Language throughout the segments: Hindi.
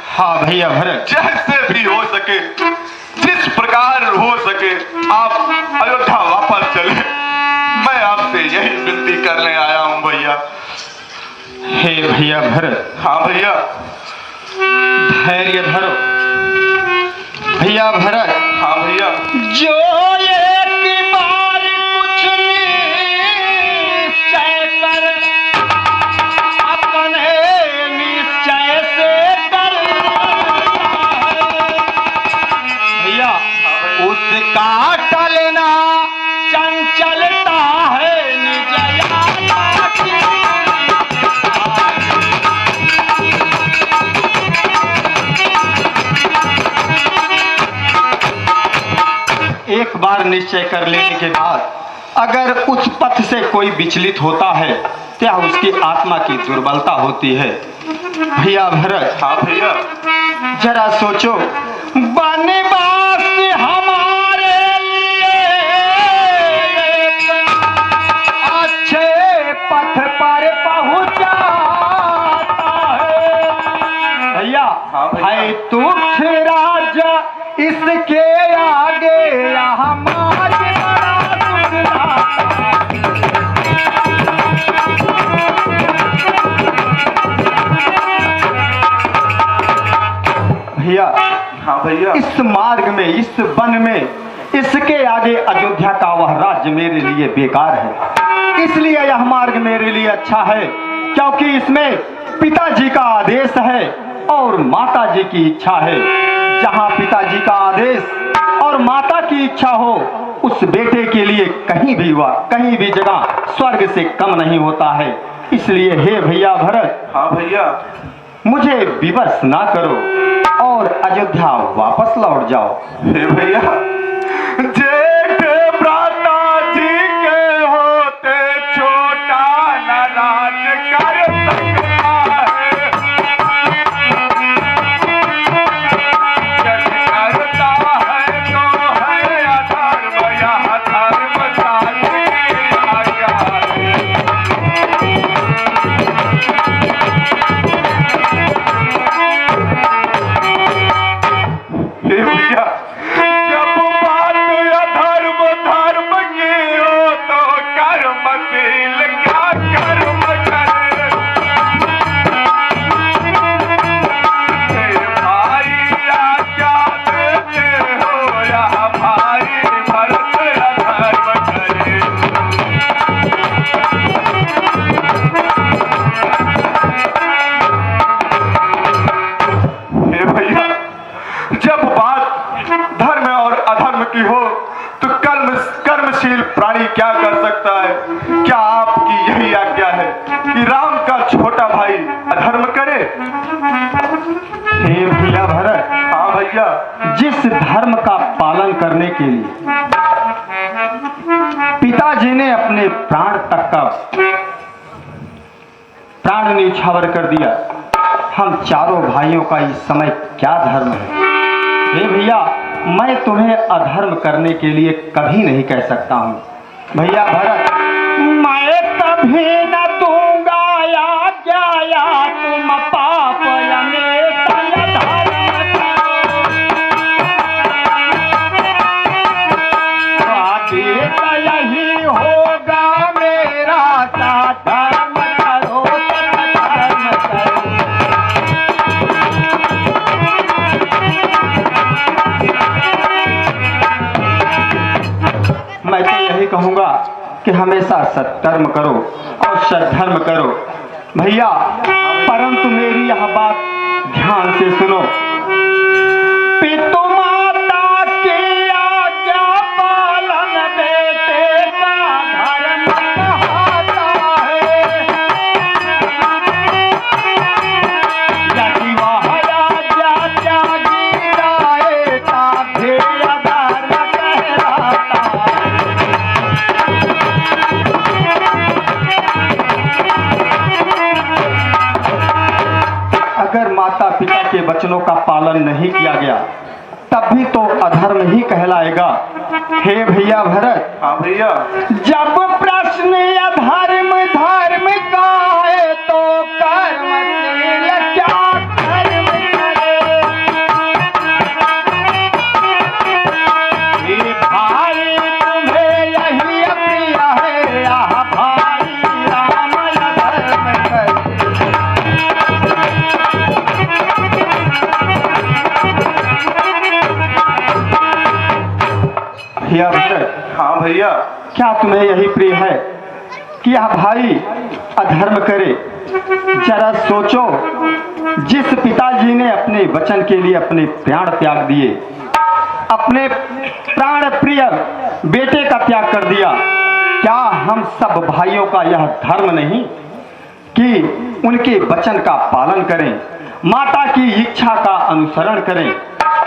हाँ भैया भरत, जैसे भी हो सके, जिस प्रकार हो सके, आप अयोध्या वापस चले। मैं आपसे यही विनती करने आया हूँ भैया। हे भैया भरत। हाँ भैया। धैर्य धरो भैया भरत। हाँ भैया। जो एक बार कुछ निश्चय कर, अपने निश्चय से कर भैया, उसका टलना चंचलता है निजया की। एक बार निश्चय कर लेने के बाद अगर उस पथ से कोई विचलित होता है, क्या उसकी आत्मा की दुर्बलता होती है भैया भरत। हाँ भैया। जरा सोचो, वनवास हमारे लिए अच्छे पथ पर पहुंचाता है भैया। हाँ भैया। है तुच्छ राजा इसके आगे हमारे भैया। हाँ भैया। इस मार्ग में, इस वन में, इसके आगे अयोध्या का वह राज्य मेरे लिए बेकार है। इसलिए यह मार्ग मेरे लिए अच्छा है क्योंकि इसमें पिताजी का आदेश है और माताजी की इच्छा है। जहाँ पिताजी का आदेश और माता की इच्छा हो, उस बेटे के लिए कहीं भी जगह स्वर्ग से कम नहीं होता है। इसलिए हे भैया भरत। हाँ भैया। मुझे विवश ना करो और अयोध्या वापस लौट जाओ। हे भैया, जेठ भ्राता जी के होते छोटा न राज कर सकता है। यदि करता है तो है अधर्म, यह धर्म साथी आज्ञा है। हे भैया, जब बात अधर्म धर्म की हो तो कर्मशील क्या कर्म करे। हे भाई आज्ञा देते हो या भाई भरत अधर्म करे। हे भैया, जब बात धर्म और अधर्म की हो तो कर्मशील प्राणी क्या कर सकता है। क्या आपकी यही आज्ञा है कि राम का छोटा भाई अधर्म करे। हे भैया भरत। हाँ भैया। जिस धर्म का पालन करने के लिए पिताजी ने अपने प्राण तक का प्राण न्यौछावर कर दिया, हम चारों भाइयों का इस समय क्या धर्म है। हे भैया, मैं तुम्हें अधर्म करने के लिए कभी नहीं कह सकता हूँ। भैया भरत, मैं कभी न दूंगा आज्ञा तुम पाप अनेक आदेश यही होगा मेरा, धर्म करो धर्म करो। मैं तो यही कहूंगा कि हमेशा सत्कर्म करो और सद्धर्म करो भैया। परंतु मेरी यह बात ध्यान से सुनो। पितु माता की आज्ञा पालन बेटे का धर्म कहता है। यदि वह आज्ञा त्यागी जाए ताकि अधर्म कहलाता है। अगर माता पिता के वचनों का पालन नहीं किया गया तब भी तो अधर्म ही कहलाएगा। हे भैया भरत। हाँ भैया। जब प्रश्न अधर्म धर्म का है तो कर्मशील क्या कर्म हाँ भैया। क्या तुम्हें यही प्रिय है कि यह भाई अधर्म करे? जरा सोचो, जिस पिताजी ने अपने वचन के लिए अपने प्राण त्याग दिए, अपने प्राण प्रिय बेटे का त्याग कर दिया, क्या हम सब भाइयों का यह धर्म नहीं कि उनके वचन का पालन करें, माता की इच्छा का अनुसरण करें?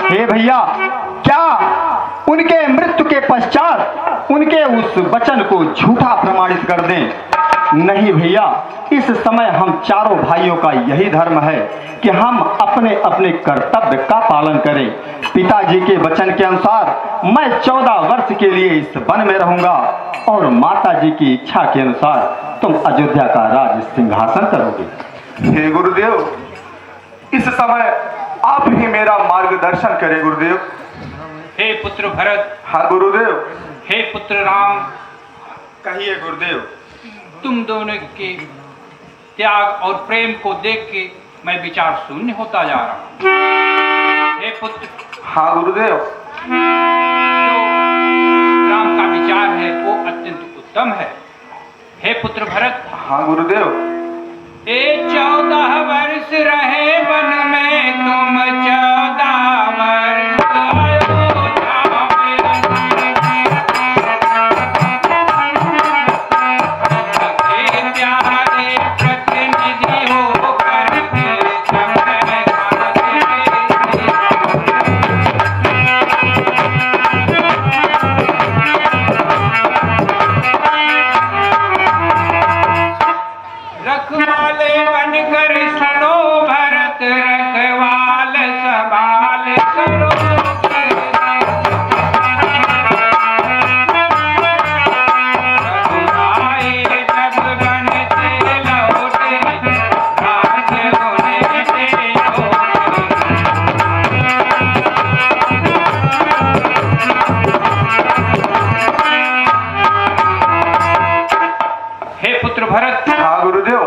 हे भैया, क्या उनके मृत्यु के पश्चात उनके उस वचन को झूठा प्रमाणित कर दें? नहीं भैया, इस समय हम चारों भाइयों का यही धर्म है कि हम अपने अपने कर्तव्य का पालन करें। पिताजी के वचन के अनुसार मैं 14 वर्ष के लिए इस वन में रहूंगा और माता जी की इच्छा के अनुसार तुम अयोध्या का राज सिंहासन करोगे। हे गुरुदेव, इस समय आप ही मेरा मार्गदर्शन करें गुरुदेव। हे पुत्र भरत। हाँ गुरुदेव। हे पुत्र राम। कहिए गुरुदेव। तुम दोनों के त्याग और प्रेम को देख के मैं विचार शून्य होता जा रहा हूँ। हे पुत्र। हाँ गुरुदेव। जो राम का विचार है वो अत्यंत उत्तम है। हे पुत्र भरत। हाँ गुरुदेव। 14 वर्ष रहे वन में तुम, 14 वर्ष भरत। हाँ गुरुदेव।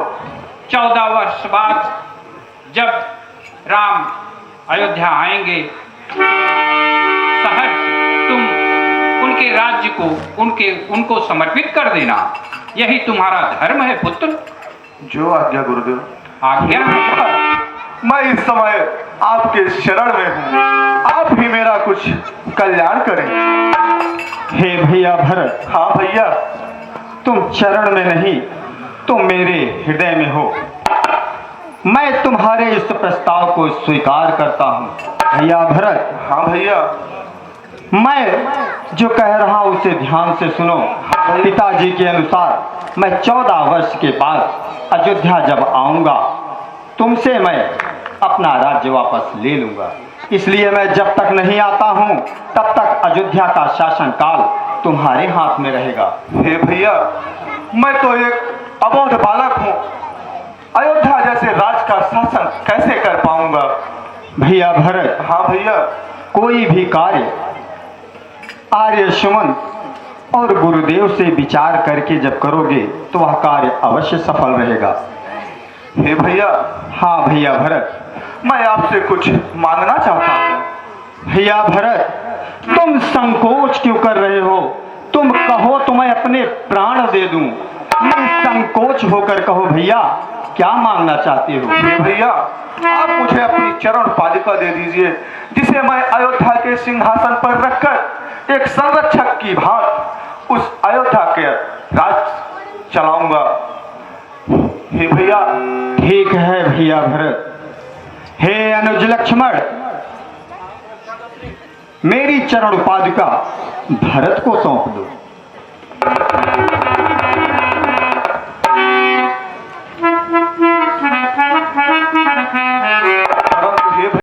14 वर्ष बाद जब राम अयोध्या आएंगे, सहर्ष तुम उनके राज्य को उनको समर्पित कर देना। यही तुम्हारा धर्म है पुत्र। जो आज्ञा गुरुदेव। आज्ञा। मैं इस समय आपके शरण में हूँ, आप ही मेरा कुछ कल्याण करें। हे भैया भरत। हाँ भैया। तुम चरण में नहीं, तुम मेरे हृदय में हो। मैं तुम्हारे इस प्रस्ताव को स्वीकार करता हूँ भैया भरत। हाँ भैया। मैं जो कह रहा हूँ उसे ध्यान से सुनो। पिताजी के अनुसार मैं 14 वर्ष के बाद अयोध्या जब आऊंगा, तुमसे मैं अपना राज्य वापस ले लूंगा। इसलिए मैं जब तक नहीं आता हूँ तब तक अयोध्या का शासन काल तुम्हारे हाथ में रहेगा। हे भैया, मैं तो एक अबोध बालक हूँ, अयोध्या जैसे राज का शासन कैसे कर पाऊंगा? भैया भरत। हाँ भैया। कोई भी कार्य आर्य सुमन और गुरुदेव से विचार करके जब करोगे तो वह कार्य अवश्य सफल रहेगा। हे भैया। हाँ भैया भरत। मैं आपसे कुछ मांगना चाहता हूँ। भैया भरत, तुम संकोच क्यों कर रहे हो? तुम कहो तो मैं अपने प्राण दे दूं। निसंकोच होकर कहो भैया, क्या मांगना चाहते हो? भैया, आप मुझे अपनी चरण पालिका दे दीजिए, जिसे मैं अयोध्या के सिंहासन पर रखकर एक संरक्षक की भांति उस अयोध्या के राज चलाऊंगा। हे भैया। ठीक है भैया भरत। हे अनुज लक्ष्मण, मेरी चरण पादुका भरत को सौंप दो।